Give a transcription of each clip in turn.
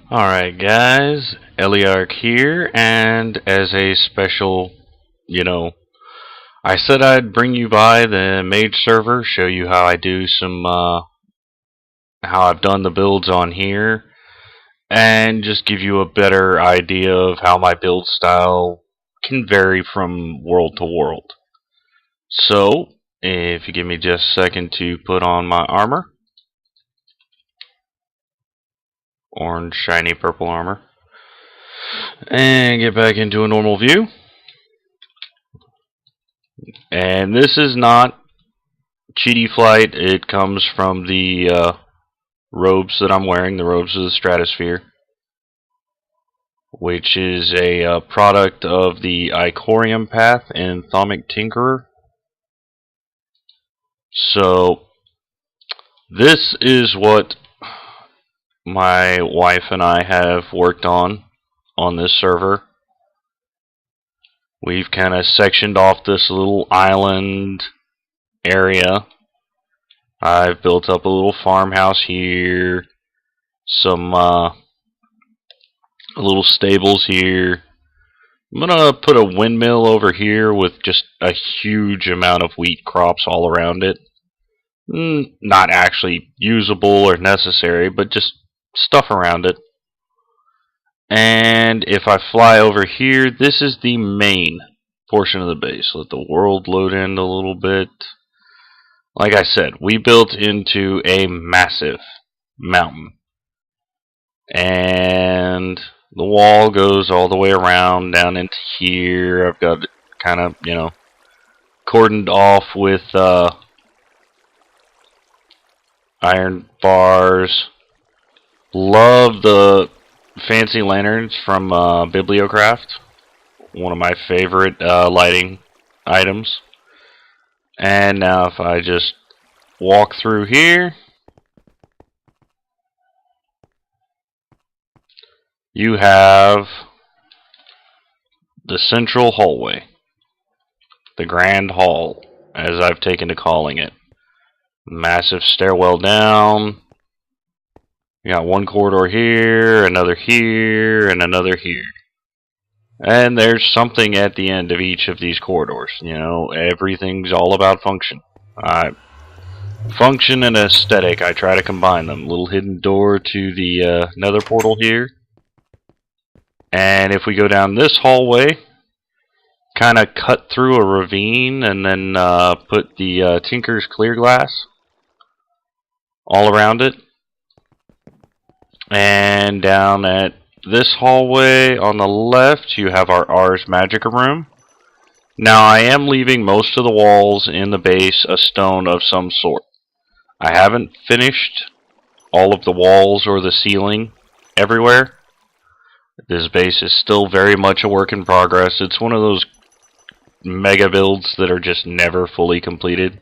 Alright guys, Eliark here, and as a special, I said I'd bring you by the Mage server, show you how I do how I've done the builds on here, and just give you a better idea of how my build style can vary from world to world. So, if you give me just a second to put on my armor, orange shiny purple armor, and get back into a normal view. And this is not cheaty flight. It comes from the robes that I'm wearing, the robes of the Stratosphere, which is a product of the Icorium Path and Thaumic Tinkerer. So this is what my wife and I have worked on this server. We've kind of sectioned off this little island area. I've built up a little farmhouse here, some little stables here. I'm gonna put a windmill over here with just a huge amount of wheat crops all around it. Not actually usable or necessary, but just stuff around it. And if I fly over here, this is the main portion of the base. Let the world load in a little bit. Like I said, we built into a massive mountain. And the wall goes all the way around down into here. I've got it kind of, cordoned off with iron bars. Love the fancy lanterns from Bibliocraft. One of my favorite lighting items. And now if I just walk through here, you have the central hallway, the Grand Hall, as I've taken to calling it. Massive stairwell down. You got one corridor here, another here, and another here. And there's something at the end of each of these corridors. Everything's all about function. Function and aesthetic, I try to combine them. Little hidden door to the nether portal here. And if we go down this hallway, kind of cut through a ravine and then put the Tinker's Clear Glass all around it. And down at this hallway on the left, you have our Ars Magica room. Now, I am leaving most of the walls in the base a stone of some sort. I haven't finished all of the walls or the ceiling everywhere. This base is still very much a work in progress. It's one of those mega builds that are just never fully completed.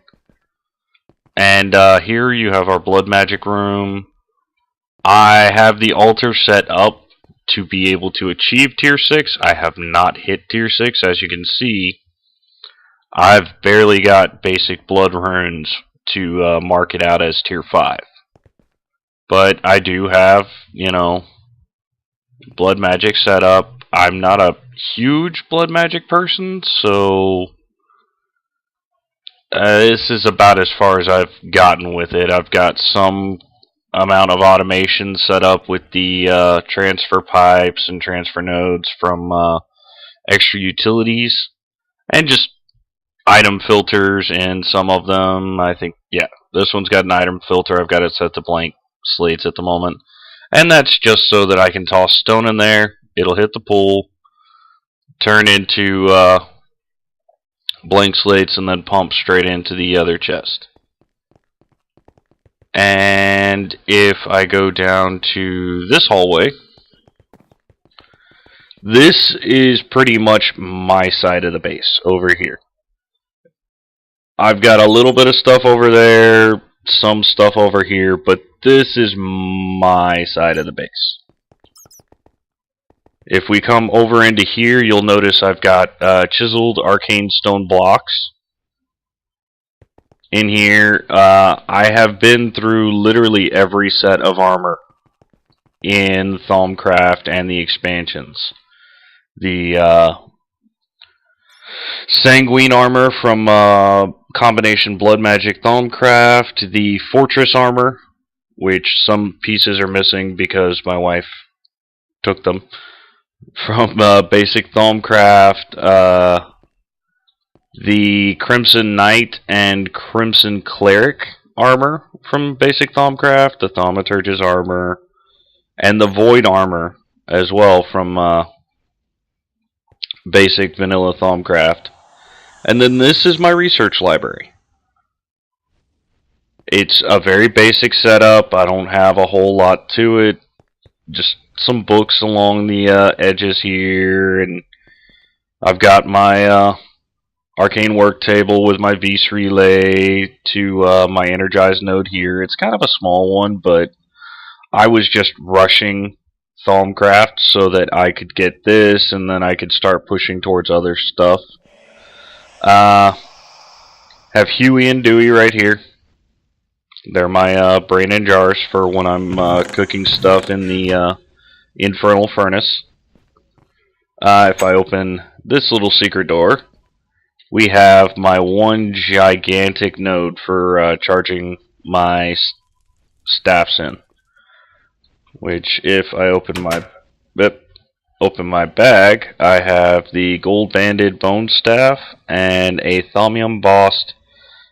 And here you have our blood magic room. I have the altar set up to be able to achieve tier 6. I have not hit tier 6, as you can see. I've barely got basic blood runes to mark it out as tier 5. But I do have, blood magic set up. I'm not a huge blood magic person, so this is about as far as I've gotten with it. I've got some amount of automation set up with the transfer pipes and transfer nodes from extra utilities, and just item filters in some of them. I think, yeah, this one's got an item filter. I've got it set to blank slates at the moment. And that's just so that I can toss stone in there. It'll hit the pool, turn into blank slates, and then pump straight into the other chest. And if I go down to this hallway, this is pretty much my side of the base over here. I've got a little bit of stuff over there, some stuff over here, but this is my side of the base. If we come over into here, you'll notice I've got chiseled arcane stone blocks in here. I have been through literally every set of armor in Thaumcraft and the expansions. The Sanguine armor from combination Blood Magic Thaumcraft, the Fortress armor, which some pieces are missing because my wife took them from basic Thaumcraft, the Crimson Knight and Crimson Cleric armor from basic Thaumcraft, the Thaumaturge's armor, and the Void armor as well from basic vanilla Thaumcraft. And then this is my research library. It's a very basic setup. I don't have a whole lot to it. Just some books along the edges here, and I've got my arcane work table with my Vis relay to my energized node here. It's kind of a small one, but I was just rushing Thaumcraft so that I could get this, and then I could start pushing towards other stuff. Have Huey and Dewey right here. They're my brain in jars for when I'm cooking stuff in the infernal furnace. If I open this little secret door, we have my one gigantic node for charging my staffs in. Which, if I open my bag, I have the gold banded bone staff and a thaumium bossed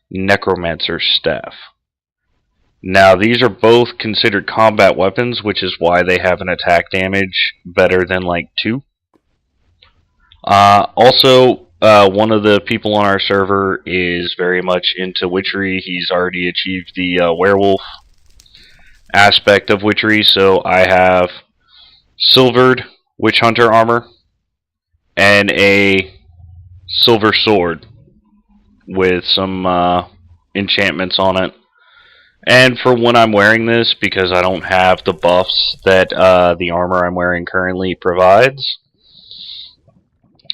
necromancer staff. Now, these are both considered combat weapons, which is why they have an attack damage better than like 2. Also, one of the people on our server is very much into witchery. He's already achieved the werewolf aspect of witchery, so I have silvered witch hunter armor and a silver sword with some enchantments on it. And for when I'm wearing this, because I don't have the buffs that the armor I'm wearing currently provides,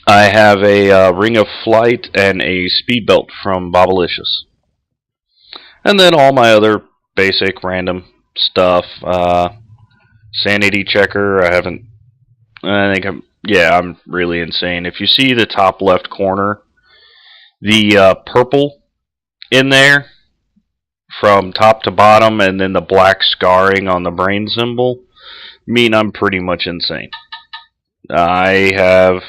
I have a Ring of Flight and a speed belt from Bobalicious. And then all my other basic random stuff. Sanity checker, I'm really insane. If you see the top left corner, the purple in there, from top to bottom, and then the black scarring on the brain symbol, mean I'm pretty much insane. I have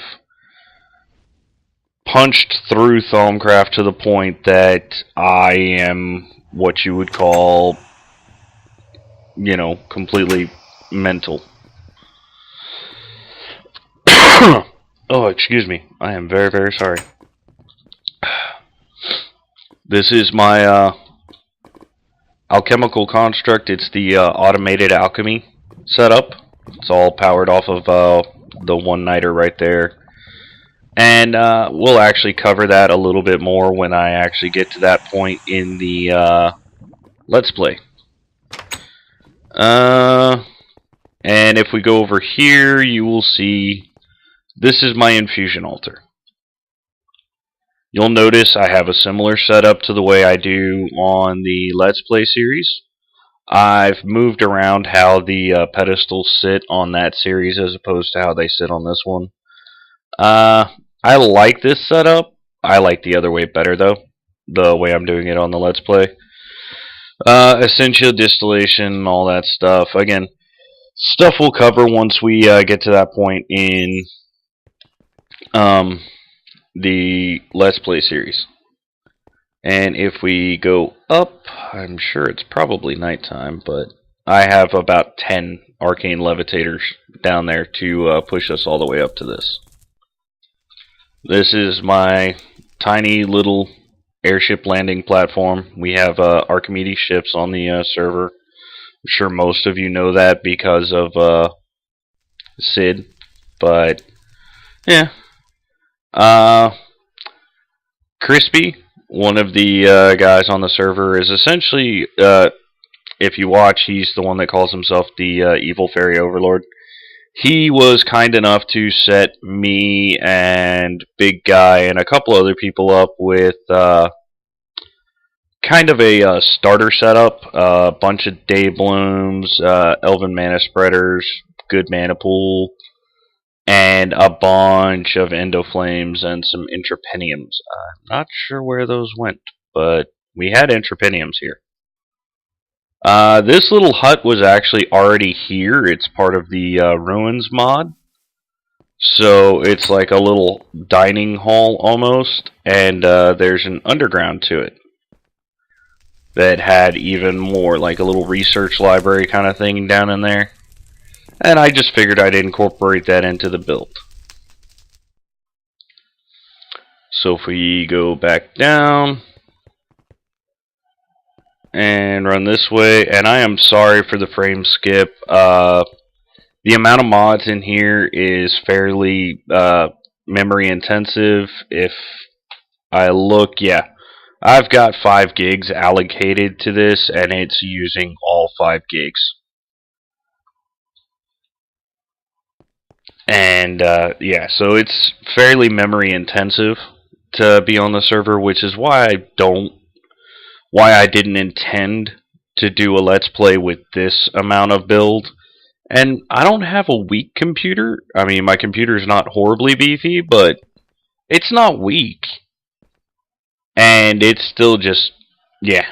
punched through Thaumcraft to the point that I am what you would call, completely mental. Oh, excuse me. I am very, very sorry. This is my alchemical construct. It's the automated alchemy setup. It's all powered off of the one-nighter right there. And we'll actually cover that a little bit more when I actually get to that point in the Let's Play. And if we go over here, you will see this is my infusion altar. You'll notice I have a similar setup to the way I do on the Let's Play series. I've moved around how the pedestals sit on that series as opposed to how they sit on this one. I like this setup. I like the other way better, though. The way I'm doing it on the Let's Play. Essential distillation, all that stuff. Again, stuff we'll cover once we get to that point in the Let's Play series. And if we go up, I'm sure it's probably nighttime, but I have about 10 arcane levitators down there to push us all the way up to this. This is my tiny little airship landing platform. We have Archimedes ships on the server. I'm sure most of you know that because of Sid, but yeah. Crispy, one of the guys on the server, is essentially, if you watch, he's the one that calls himself the Evil Fairy Overlord. He was kind enough to set me and Big Guy and a couple other people up with kind of a starter setup. A bunch of day blooms, elven mana spreaders, good mana pool, and a bunch of endoflames and some intrapeniums. I'm not sure where those went, but we had intrapeniums here. This little hut was actually already here. It's part of the ruins mod. So it's like a little dining hall almost, and there's an underground to it that had even more, like a little research library kind of thing down in there. And I just figured I'd incorporate that into the build. So if we go back down and run this way, and I am sorry for the frame skip. The amount of mods in here is fairly memory intensive. If I look, yeah, I've got 5 gigs allocated to this, and it's using all 5 gigs. And yeah, so it's fairly memory intensive to be on the server, which is why I didn't intend to do a let's play with this amount of build. And I don't have a weak computer. I mean, my computer's not horribly beefy, but it's not weak. And it's still just, yeah.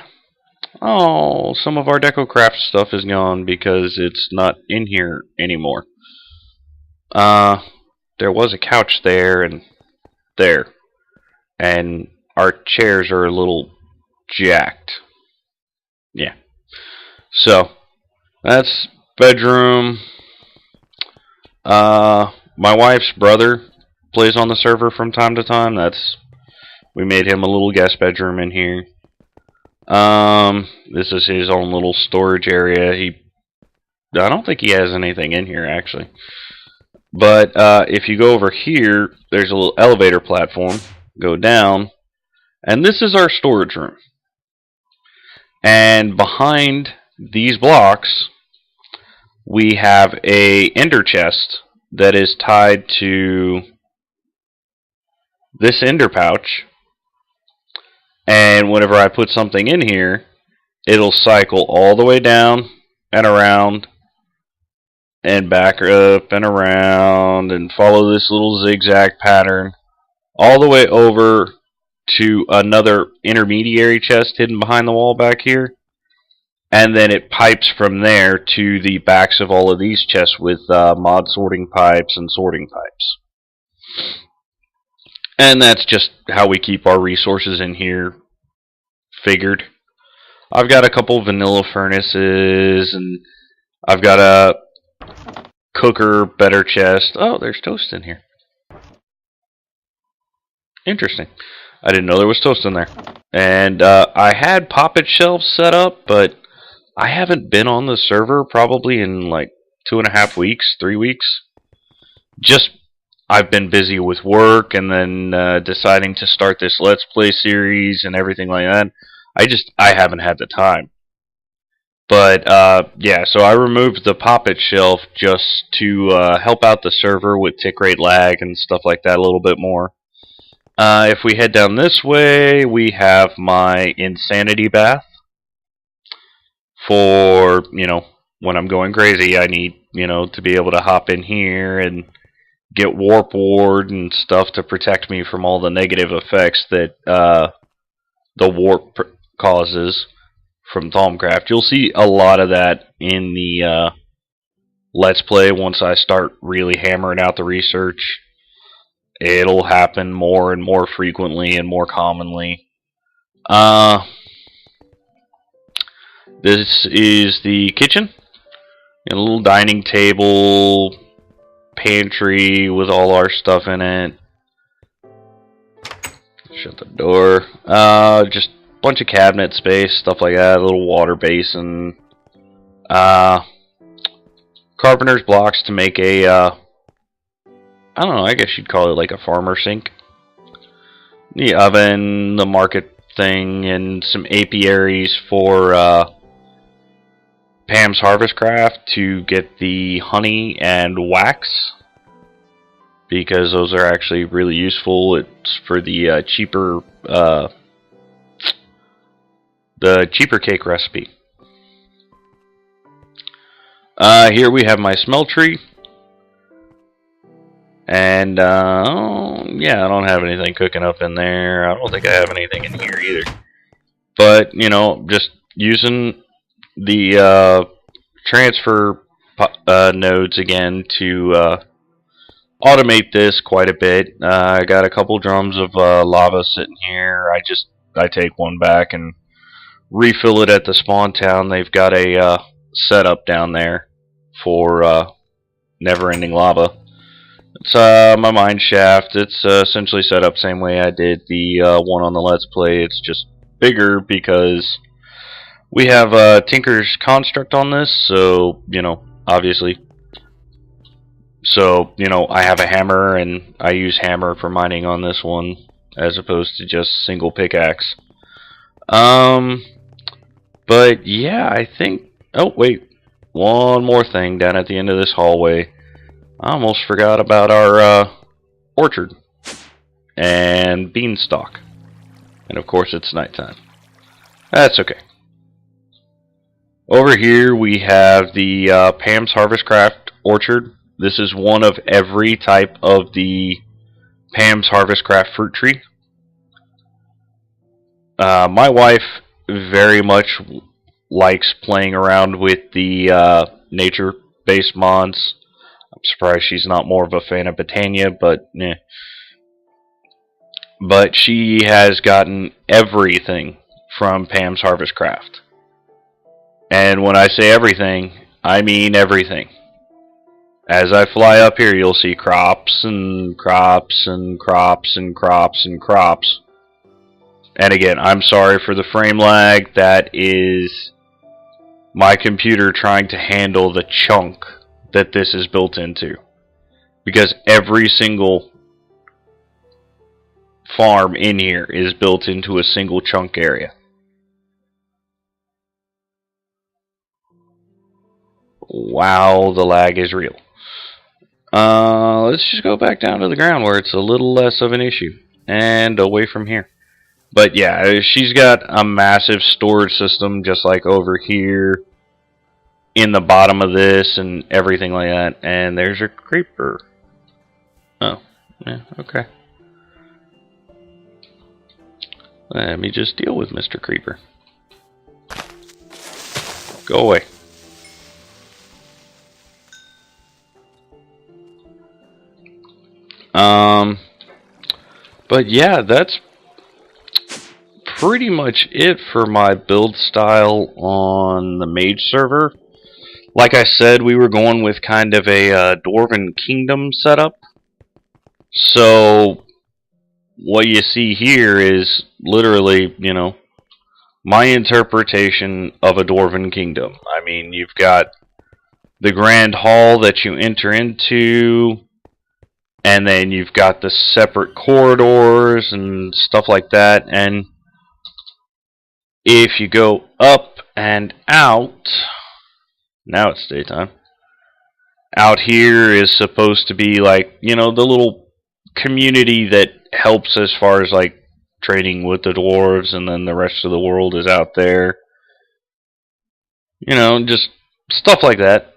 Oh, some of our DecoCraft stuff is gone because it's not in here anymore. There was a couch there and there. And our chairs are a little jacked. Yeah. So, that's bedroom. My wife's brother plays on the server from time to time. We made him a little guest bedroom in here. This is his own little storage area. I don't think he has anything in here actually. But if you go over here, there's a little elevator platform. Go down, and this is our storage room. And behind these blocks, we have a ender chest that is tied to this ender pouch. And whenever I put something in here, it'll cycle all the way down and around and back up and around and follow this little zigzag pattern all the way over to another intermediary chest hidden behind the wall back here. And then it pipes from there to the backs of all of these chests with mod sorting pipes and sorting pipes. And that's just how we keep our resources in here figured. I've got a couple vanilla furnaces, and I've got a cooker better chest. Oh, there's toast in here. Interesting. I didn't know there was toast in there. And I had poppet shelves set up, but I haven't been on the server probably in like 2.5 weeks, 3 weeks. I've been busy with work and then deciding to start this Let's Play series and everything like that. I haven't had the time. But yeah, so I removed the poppet shelf just to help out the server with tick rate lag and stuff like that a little bit more. If we head down this way, we have my insanity bath. For, when I'm going crazy, I need, to be able to hop in here and get warp ward and stuff to protect me from all the negative effects that the warp causes from Thaumcraft. You'll see a lot of that in the Let's Play once I start really hammering out the research. It'll happen more and more frequently and more commonly. This is the kitchen. A little dining table, pantry with all our stuff in it. Shut the door. Just a bunch of cabinet space, stuff like that. A little water basin. Carpenter's blocks to make a, I don't know, I guess you'd call it like a farmer sink. The oven, the market thing, and some apiaries for Pam's Harvest Craft to get the honey and wax, because those are actually really useful. It's for the cheaper the cheaper cake recipe. Here we have my smeltery. And, yeah, I don't have anything cooking up in there. I don't think I have anything in here either. But, you know, just using the transfer nodes again to automate this quite a bit. I got a couple drums of lava sitting here. I take one back and refill it at the spawn town. They've got a setup down there for never-ending lava. It's my mine shaft. It's essentially set up same way I did the one on the Let's Play. It's just bigger because we have Tinker's Construct on this, so, you know, obviously. So, you know, I have a hammer, and I use hammer for mining on this one, as opposed to just single pickaxe. But, yeah, I think... Oh, wait. One more thing down at the end of this hallway. I almost forgot about our orchard and beanstalk. And of course it's nighttime. That's okay. Over here we have the Pam's Harvestcraft orchard. This is one of every type of the Pam's Harvestcraft fruit tree. My wife very much likes playing around with the nature-based mods. I'm surprised she's not more of a fan of Botania, but eh. But she has gotten everything from Pam's Harvestcraft. And when I say everything, I mean everything. As I fly up here, you'll see crops and crops and crops and crops and crops. And again, I'm sorry for the frame lag. That is my computer trying to handle the chunk that this is built into, because every single farm in here is built into a single chunk area. Wow, the lag is real. Let's just go back down to the ground where it's a little less of an issue, and away from here. But yeah, she's got a massive storage system just like over here in the bottom of this and everything like that. And there's a creeper. Oh, yeah, okay. Let me just deal with Mr. Creeper. Go away. But yeah, that's pretty much it for my build style on the Mage server. Like I said, we were going with kind of a Dwarven Kingdom setup. So, what you see here is literally, you know, my interpretation of a Dwarven Kingdom. I mean, you've got the Grand Hall that you enter into, and then you've got the separate corridors and stuff like that. And if you go up and out, now it's daytime. Out here is supposed to be like, you know, the little community that helps as far as like trading with the dwarves, and then the rest of the world is out there. You know, just stuff like that.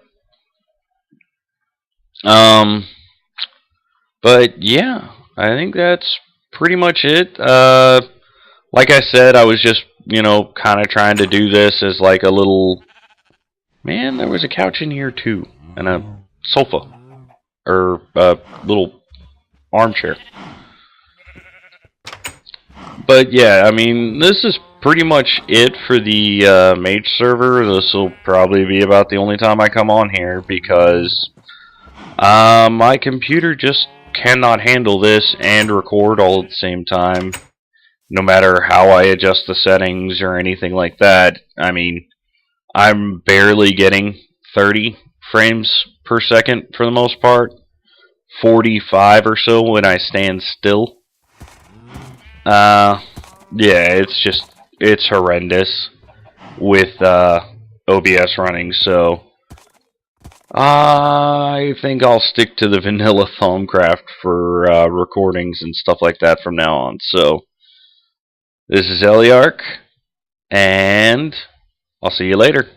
But yeah, I think that's pretty much it. Like I said, I was just, you know, kind of trying to do this as like a little... Man, there was a couch in here too, and a sofa, or a little armchair. But yeah, I mean, this is pretty much it for the Mage server. This will probably be about the only time I come on here, because my computer just cannot handle this and record all at the same time, no matter how I adjust the settings or anything like that. I mean, I'm barely getting 30 frames per second for the most part, 45 or so when I stand still. Yeah, it's horrendous with OBS running, so I think I'll stick to the vanilla Thaumcraft for recordings and stuff like that from now on. So, this is Eliark, and I'll see you later.